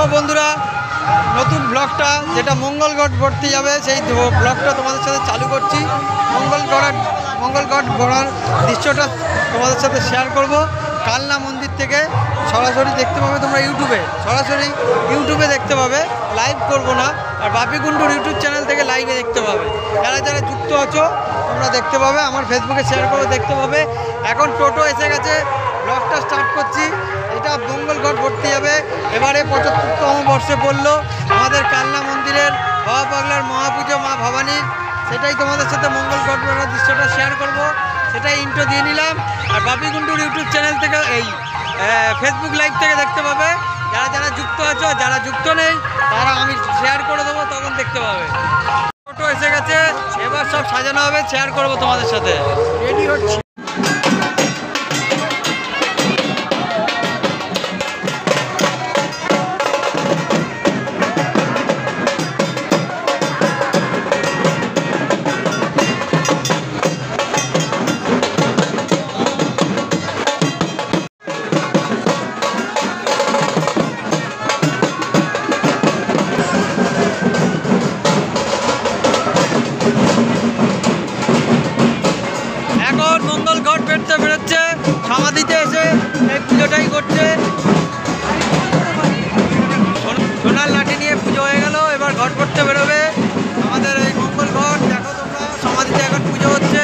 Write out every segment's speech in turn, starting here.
তো বন্ধুরা নতুন ব্লগটা যেটা মঙ্গলগড় ভর্তি যাবে সেই ব্লগটা তোমাদের সাথে চালু করছি। মঙ্গলগড় ঘোরার দৃশ্যটা তোমাদের সাথে শেয়ার করব। কালনা মন্দির থেকে সরাসরি দেখতে পাবে তোমরা ইউটিউবে দেখতে পাবে, লাইভ করব না। আর বাপি কুণ্ডুর ইউটিউব চ্যানেল থেকে লাইভে দেখতে পাবে। যারা যারা যুক্ত আছো তোমরা দেখতে পাবে, আমার ফেসবুকে শেয়ার করে দেখতে পাবে। এখন টোটো এসে গেছে, ব্লগটা স্টার্ট করছি। এটা মঙ্গলগড় ভর্তি যাবে। এবারে ৭৫তম বর্ষে পড়লো আমাদের কালনা মন্দিরের বাবা পাগলার মহাপুজো মা ভবানীর। সেটাই তোমাদের সাথে মঙ্গলগড় ভরার দৃশ্যটা শেয়ার করব, সেটাই ইন্ট্রো দিয়ে নিলাম। আর বাপি কুণ্ডুর ইউটিউব চ্যানেল থেকে এই ফেসবুক লাইভ থেকে দেখতে পাবে। যারা যারা যুক্ত আছো, যারা যুক্ত নেই তারা আমি শেয়ার করে দেবো, তখন দেখতে পাবে। টোটো এসে গেছে, এবার সব সাজানো হবে, শেয়ার করবো তোমাদের সাথে। রেডি হচ্ছে। মঙ্গলগড় বেরোচ্ছে, সমাধিতে এসে এই পুজোটাই করছে। সোনার লাঠি নিয়ে পুজো হয়ে গেল, এবার ঘট করতে বেরোবে আমাদের এই মঙ্গলগড়। দেখো তোমরা, সমাধিতে এখন পুজো হচ্ছে।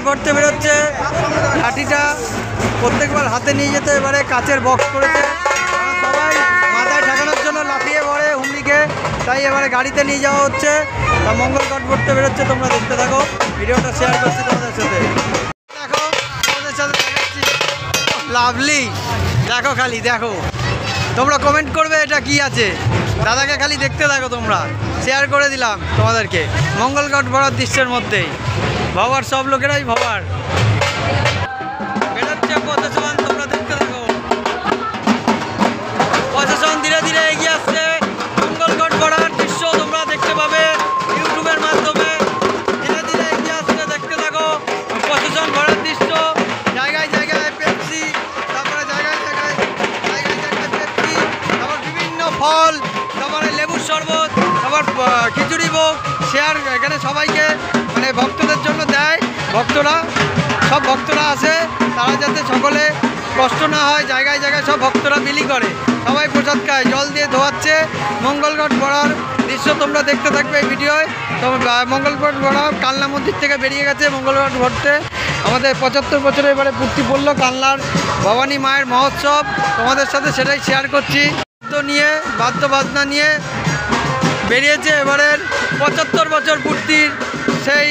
ঘটতে বেরোচ্ছে, লাঠিটা প্রত্যেকবার হাতে নিয়ে যেতে, এবারে কাচের বক্স করেছে। সবাই মাথায় ঠেকানোর জন্য লাফিয়ে পড়ে হুমড়িকে, তাই এবারে গাড়িতে নিয়ে যাওয়া হচ্ছে। তা মঙ্গলগড় ভরতে বেরোচ্ছে, তোমরা দেখতে থাকো, ভিডিওটা শেয়ার করছি তোমাদের সাথে। দেখো তোমাদের সাথে দেখাচ্ছি, লাভলি। দেখো খালি দেখো, তোমরা কমেন্ট করবে এটা কি আছে। দাদাকে খালি দেখতে থাকো, তোমরা শেয়ার করে দিলাম তোমাদেরকে মঙ্গলগড় ভরার দৃশ্যের মধ্যেই। ভবার সব লোকেরাই ভবার বেরোচ্ছে প্রশাসন, তোমরা দেখতে থাকো। প্রশাসন ধীরে ধীরে এগিয়ে আসছে, মঙ্গলগড় ভরার দৃশ্য তোমরা দেখতে পাবে ইউটিউবের মাধ্যমে। ধীরে ধীরে এগিয়ে আসছে, দেখতে থাকো প্রশাসন ভরার দৃশ্য। জায়গায় জায়গায় পেপসি, তারপরে জায়গায় জায়গায় পেপসি, তারপর বিভিন্ন ফল, তারপরে লেবুর শরবত, তারপর খিচুড়ি ভোগ শেয়ার এখানে সবাইকে মানে ভক্তদের জন্য দেয়। সব ভক্তরা আসে, তারা যাতে সকলে কষ্ট না হয়। জায়গায় জায়গায় সব ভক্তরা বিলি করে, সবাই প্রসাদ খায়, জল দিয়ে ধোয়াচ্ছে। মঙ্গলগড় ভরার দৃশ্য তোমরা দেখতে থাকবে এই ভিডিওয়। তো মঙ্গলগড় ভরা কালনা মন্দির থেকে বেরিয়ে গেছে মঙ্গলগড় ভরতে। আমাদের ৭৫ বছরে এবারে পূর্তি পড়লো কালনার ভবানী মায়ের মহোৎসব। তোমাদের সাথে সেটাই শেয়ার করছি। বাদ্য বাজনা নিয়ে বেরিয়েছে এবারের ৭৫ বছর পূর্তির সেই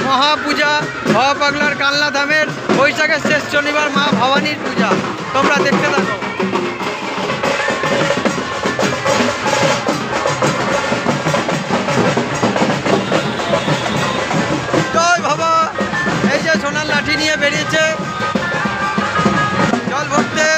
মহাপূজা বাবা পাগলার কালনা ধামের বৈশাখের শেষ শনিবার মা ভবানীর পূজা। তোমরা দেখতে থাকো। জয় বাবা। এই যে সোনার লাঠি নিয়ে বেরিয়েছে জল ভরতে।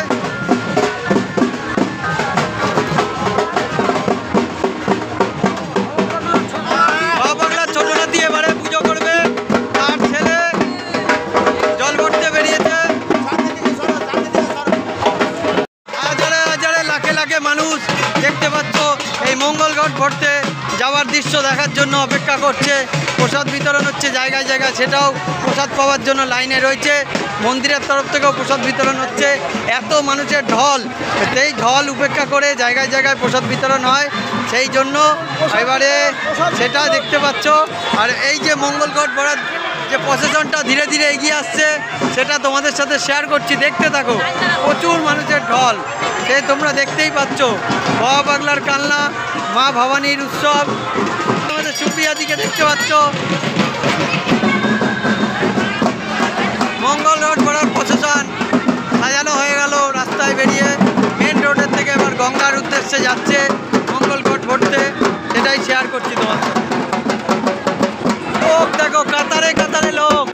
মানুষ দেখতে পাচ্ছ এই মঙ্গলগড় ভরতে যাওয়ার দৃশ্য দেখার জন্য অপেক্ষা করছে। প্রসাদ বিতরণ হচ্ছে জায়গায় জায়গায়, সেটাও প্রসাদ পাওয়ার জন্য লাইনে রয়েছে। মন্দিরের তরফ থেকেও প্রসাদ বিতরণ হচ্ছে। এত মানুষের ঢল, সেই ঢল উপেক্ষা করে জায়গায় জায়গায় প্রসাদ বিতরণ হয়, সেই জন্য এবারে সেটা দেখতে পাচ্ছ। আর এই যে মঙ্গলগড় ভরার যে প্রসেশনটা ধীরে ধীরে এগিয়ে আসছে, সেটা তোমাদের সাথে শেয়ার করছি, দেখতে থাকো। প্রচুর মানুষের ঢল, সে তোমরা দেখতেই পাচ্ছ। বাবা পাগলার কালনা মা ভবানীর উৎসব। আমাদের সুপ্রিয়াদিকে দেখতে পাচ্ছ। মঙ্গলগড় ভরার প্রসেশন সাজানো হয়ে গেল, রাস্তায় বেরিয়ে মেন রোডের থেকে এবার গঙ্গার উদ্দেশ্যে যাচ্ছে মঙ্গলগড় ভরতে। সেটাই শেয়ার করছি তোমার সাথে। লোক দেখো, কাতারে কাতারে লোক।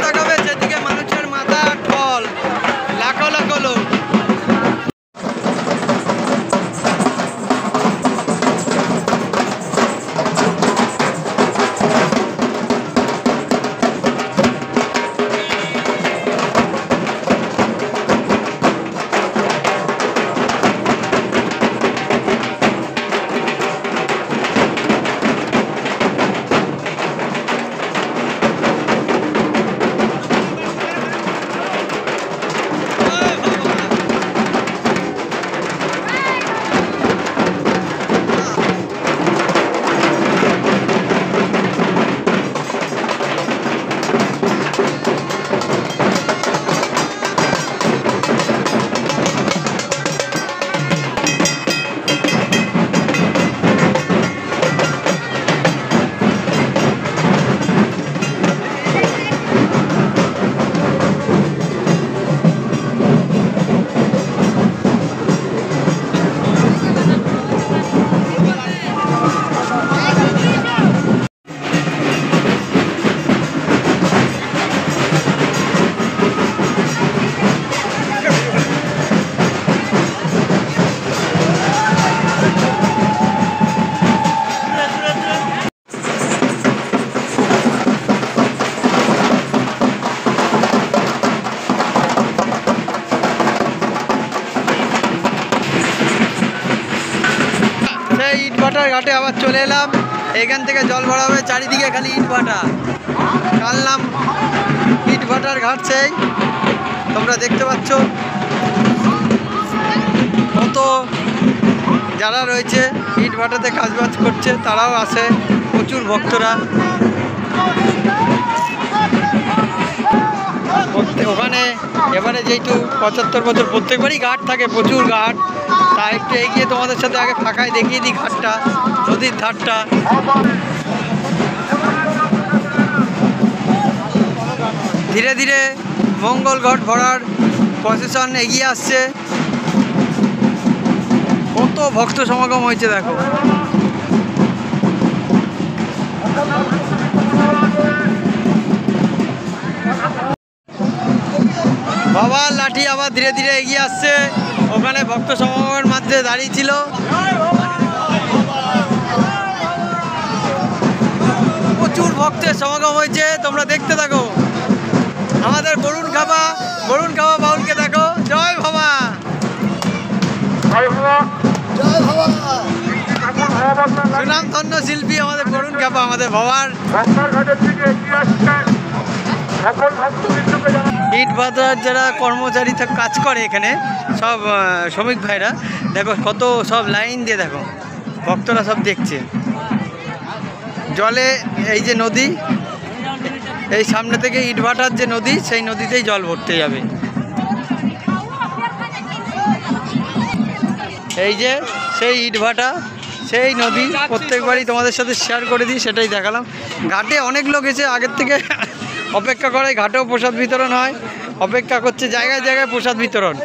তাকাবে সেদিকে মানুষের মাথা ঢল, লাখো লাখো লোক। ইটভাটার ঘাটে আবার চলে এলাম। এখান থেকে জল ভরা হবে, চারিদিকে খালি ইটভাটা। কালনাম ইটভাটার ঘাট, সেই তোমরা দেখতে পাচ্ছ কত যারা রয়েছে ইটভাটাতে কাজবাজ করছে তারাও আসে, প্রচুর ভক্তরা। ওখানে এবারে যেহেতু 75 বছর প্রত্যেকবারই ঘাট থাকে, প্রচুর ঘাট, তা একটু এগিয়ে তোমাদের সাথে আগে ফাঁকায় দেখিয়ে দিই ঘাটটা, নদীর ধারটা। ধীরে ধীরে মঙ্গল ঘট ভরার প্রসেশন এগিয়ে আসছে। কত ভক্ত সমাগম হয়েছে দেখো। বাবার লাঠি আবার ধীরে ধীরে এগিয়ে আসছে। ওখানে ভক্ত সমাগমের মধ্যে দাঁড়িয়ে ছিল। প্রচুর ভক্তের সমাগম হয়েছে, তোমরা দেখতে থাকো। আমাদের বরুণ খাবা বাউলকে দেখো। জয় বাবা, সুনামধন্য শিল্পী আমাদের বরুণ খাবা, আমাদের বাবার। ইট ভাটার যারা কর্মচারী কাজ করে এখানে, সব শ্রমিক ভাইরা দেখো কত সব লাইন দিয়ে দেখো, ভক্তরা সব দেখছে। জলে এই যে নদী, এই সামনে থেকে ইটভাটার যে নদী, সেই নদীতেই জল ভরতে যাবে। এই যে সেই ইটভাটা, সেই নদী, প্রত্যেকবারই তোমাদের সাথে শেয়ার করে দিই, সেটাই দেখালাম। ঘাটে অনেক লোক এসে আগের থেকে অপেক্ষা করে, ঘাটেও প্রসাদ বিতরণ হয়, অপেক্ষা করছে। জায়গায় জায়গায় প্রসাদ বিতরণ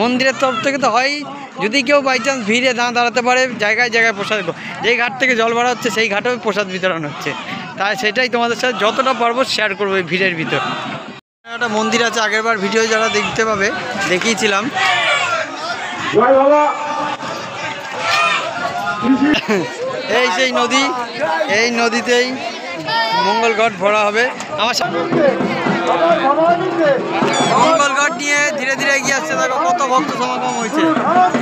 মন্দিরের তরফ থেকে তো হয়ই, যদি কেউ বাই চান্স ভিড়ে দাঁড়াতে পারে, জায়গায় জায়গায় প্রসাদ, যেই ঘাট থেকে জল ভরা হচ্ছে সেই ঘাটেও প্রসাদ বিতরণ হচ্ছে। তাই সেটাই তোমাদের সাথে যতটা পারবো শেয়ার করবো এই ভিড়ের ভিতর। একটা মন্দির আছে, আগেরবার ভিডিও যারা দেখতে পাবে দেখিয়েছিলাম। এই সেই নদী, এই নদীতেই মঙ্গল ঘট ভরা হবে। আমার মঙ্গল ঘট নিয়ে ধীরে ধীরে এগিয়ে আসছে। দেখো কত ভক্ত সমাগম হয়েছে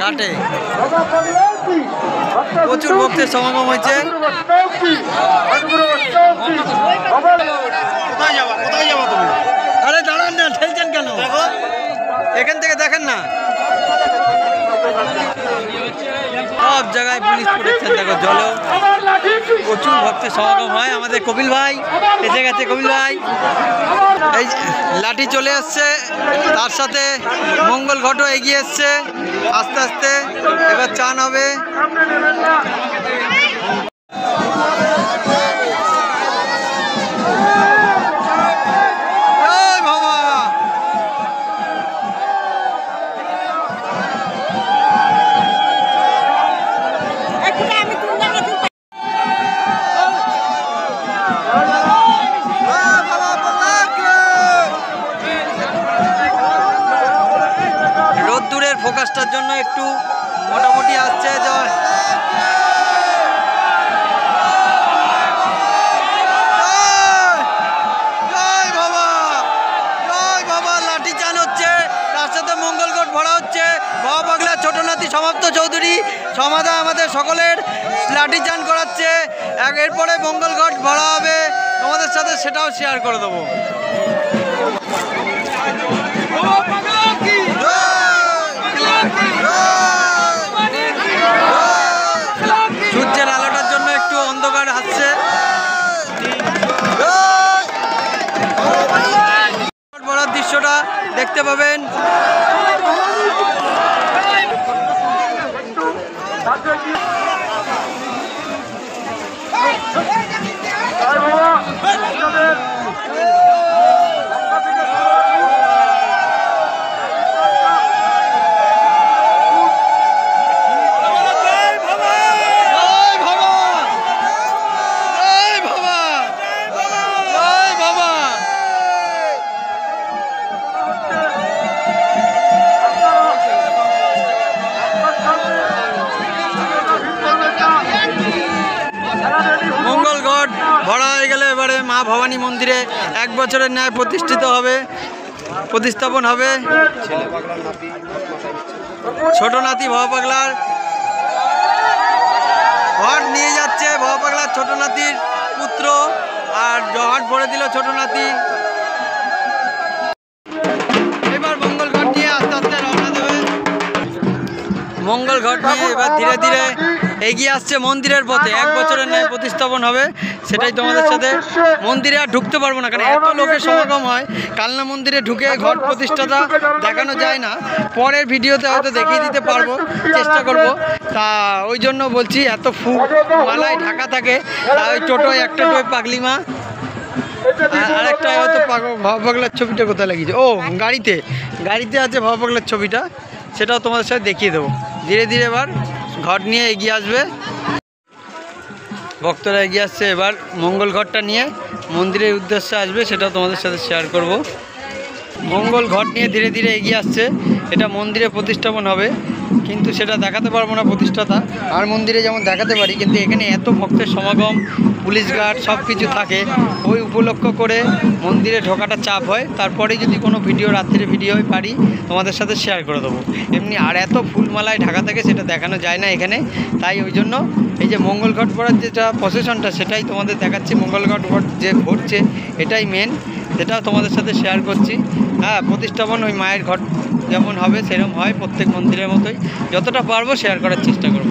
ঘাটে, প্রচুর ভক্তের সমাগম হয়েছে। কোথায় যাবা তুমি? আরে দাঁড়ান না, ঠেলছেন কেন? দেখো এখান থেকে দেখেন না, সব জায়গায় পুলিশ প্রোটেকশন। দেখো জলেও প্রচুর ভক্তের সমাগম হয়। আমাদের কপিল ভাই এসে গেছে, কপিল ভাই এই লাঠি চলে আসছে, তার সাথে মঙ্গল ঘটও এগিয়ে এসছে আস্তে আস্তে। এবার চান হবে। জন্য একটু মোটামুটি আসছে। জয় বাবা, লাঠি চান হচ্ছে, তার সাথে মঙ্গলঘট ভরা হচ্ছে। বাবা পাগলা ছোট নাতি সমাপ্ত চৌধুরী সমাধা আমাদের সকলের লাঠি চান করাচ্ছে। এরপরে মঙ্গলঘট ভরা হবে, তোমাদের সাথে সেটাও শেয়ার করে দেবো। সূর্যের আলোটার জন্য একটু অন্ধকার আসছে। ভরার দৃশ্যটা দেখতে পাবেন। মঙ্গলঘট ভরা হয়ে গেলে এবারে মা ভবানী মন্দিরে 1 বছরের ন্যায় প্রতিস্থাপন হবে। ছোট নাতি ভবা পাগলার ঘট নিয়ে যাচ্ছে, ভবা পাগলার ছোট নাতির পুত্র, আর ঘট ভরে দিল ছোট নাতি। এবার মঙ্গলঘট নিয়ে আস্তে আস্তে রওনা দেবে। মঙ্গলঘট নিয়ে এবার ধীরে ধীরে এগিয়ে আসছে মন্দিরের পথে। 1 বছরের ন্যায় প্রতিস্থাপন হবে, সেটাই তোমাদের সাথে। মন্দিরে আর ঢুকতে পারবো না, কারণ এত লোকের সমাগম হয়। কালনা মন্দিরে ঢুকে ঘট প্রতিষ্ঠাটা দেখানো যায় না, পরের ভিডিওতে হয়তো দেখিয়ে দিতে পারবো, চেষ্টা করব। তা ওই জন্য বলছি, এত ফুল মালায় ঢাকা থাকে। তা ওই টোটোয় একটা টোয় পাগলিমা, আর একটা হয়তো ভবা পাগলার ছবিটা কোথায় লাগিয়েছে, ও গাড়িতে আছে ভবা পাগলার ছবিটা, সেটাও তোমাদের সাথে দেখিয়ে দেবো। ধীরে ধীরে এবার ঘট নিয়ে এগিয়ে আসবে, ভক্তরা এগিয়ে আসছে। এবার মঙ্গলঘটটা নিয়ে মন্দিরের উদ্দেশ্যে আসবে, সেটাও তোমাদের সাথে শেয়ার করব। মঙ্গলঘট নিয়ে ধীরে ধীরে এগিয়ে আসছে, এটা মন্দিরে প্রতিস্থাপন হবে, কিন্তু সেটা দেখাতে পারবো না প্রতিষ্ঠাতা। আর মন্দিরে যেমন দেখাতে পারি, কিন্তু এখানে এত ভক্তের সমাগম, পুলিশ গার্ড সব কিছু থাকে, ওই উপলক্ষ করে মন্দিরে ঢোকাটা চাপ হয়। তারপরে যদি কোনো ভিডিও, রাত্রে ভিডিও পারি তোমাদের সাথে শেয়ার করে দেবো। এমনি আর এত ফুলমালায় ঢাকা থাকে, সেটা দেখানো যায় না এখানে। তাই ওই জন্য এই যে মঙ্গলঘট ভরার যেটা প্রসেশনটা, সেটাই তোমাদের দেখাচ্ছি। মঙ্গলঘট যে ঘটছে এটাই মেন, সেটাও তোমাদের সাথে শেয়ার করছি। হ্যাঁ, প্রতিস্থাপন ওই মায়ের ঘট যেমন হবে সেরকম হয়, প্রত্যেক মন্দিরের মতোই। যতটা পারবো শেয়ার করার চেষ্টা করব।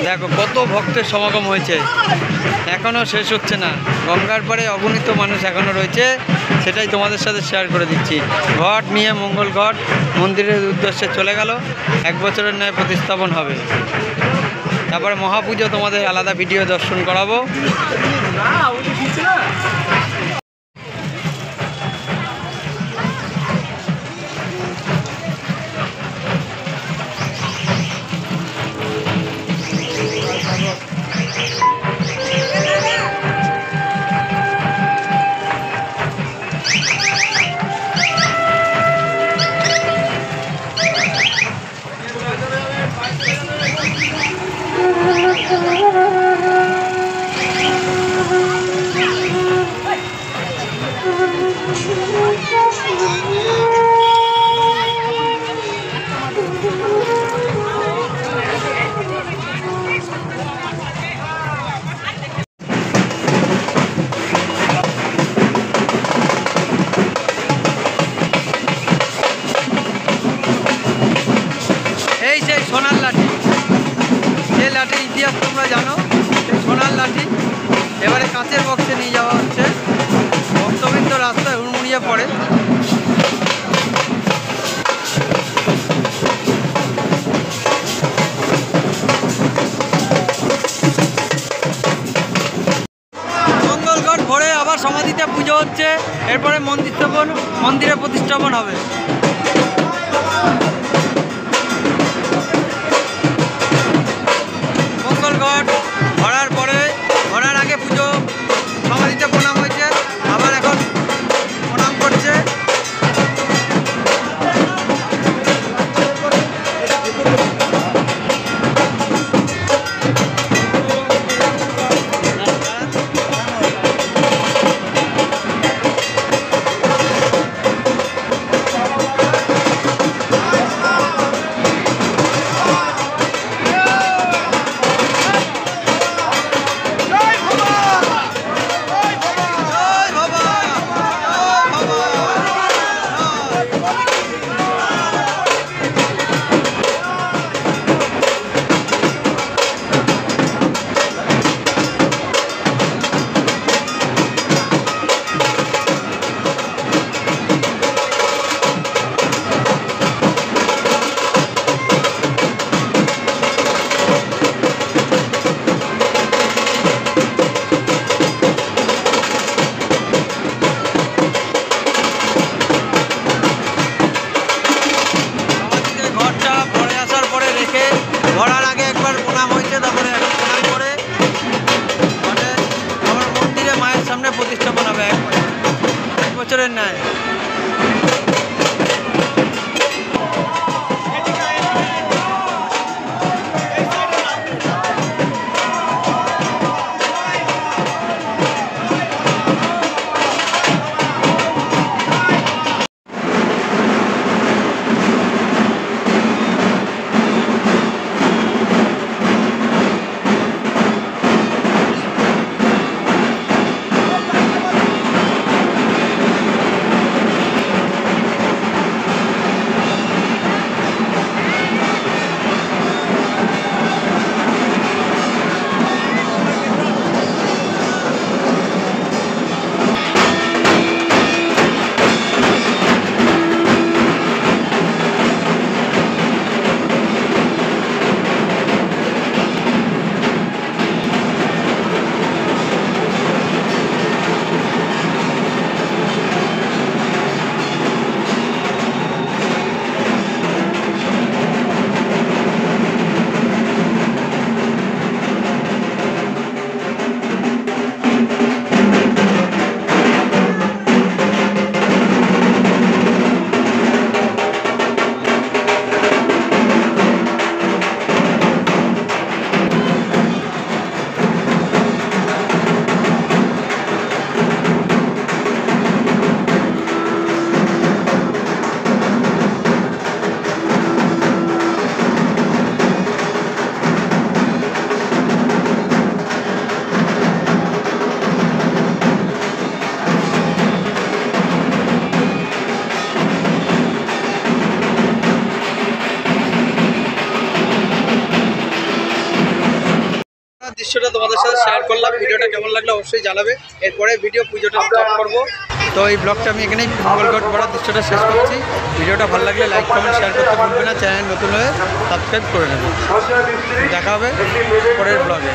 দেখো কত ভক্তের সমাগম হয়েছে, এখনও শেষ হচ্ছে না। গঙ্গার পাড়ে অগণিত মানুষ এখনও রয়েছে, সেটাই তোমাদের সাথে শেয়ার করে দিচ্ছি। ঘট নিয়ে মঙ্গলঘট মন্দিরের উদ্দেশ্যে চলে গেল, 1 বছরের ন্যায় প্রতিস্থাপন হবে। তারপরে মহাপুজো তোমাদের আলাদা ভিডিও দর্শন করাবো। এবারে কাঁচের বক্সে নিয়ে যাওয়া হচ্ছে। ভক্তবৃন্দ রাস্তায় হুড়মুড়িয়ে পড়ে। মঙ্গলঘট ভরে আবার সমাধিতে পুজো হচ্ছে, এরপরে মন্দিরে প্রতিষ্ঠাপন হবে। মঙ্গলঘট ভরার পরে, ভরার আগে পুজো, সমাধিতে প্রণাম হয়েছে, আবার এখন প্রণাম করছে। ভরার আগে একবার প্রণাম হয়েছে, তারপরে এখন প্রণাম করে মানে আমার মন্দিরে মায়ের সামনে প্রতিষ্ঠাপন হবে এক বছরের ন্যায়। দৃশ্যটা তোমাদের সাথে শেয়ার করলাম। ভিডিওটা কেমন লাগলো অবশ্যই জানাবে। এরপরে ভিডিও পুজোটা স্টার্ট করবো। তো এই ব্লগটা আমি এখানেই মঙ্গলঘট ভরার দৃশ্যটা শেষ করছি। ভিডিওটা ভালো লাগলে লাইক কমেন্ট শেয়ার করতে ভুলবে না। চ্যানেল নতুন হয়ে সাবস্ক্রাইব করে নেবে। দেখা হবে পরের ব্লগে।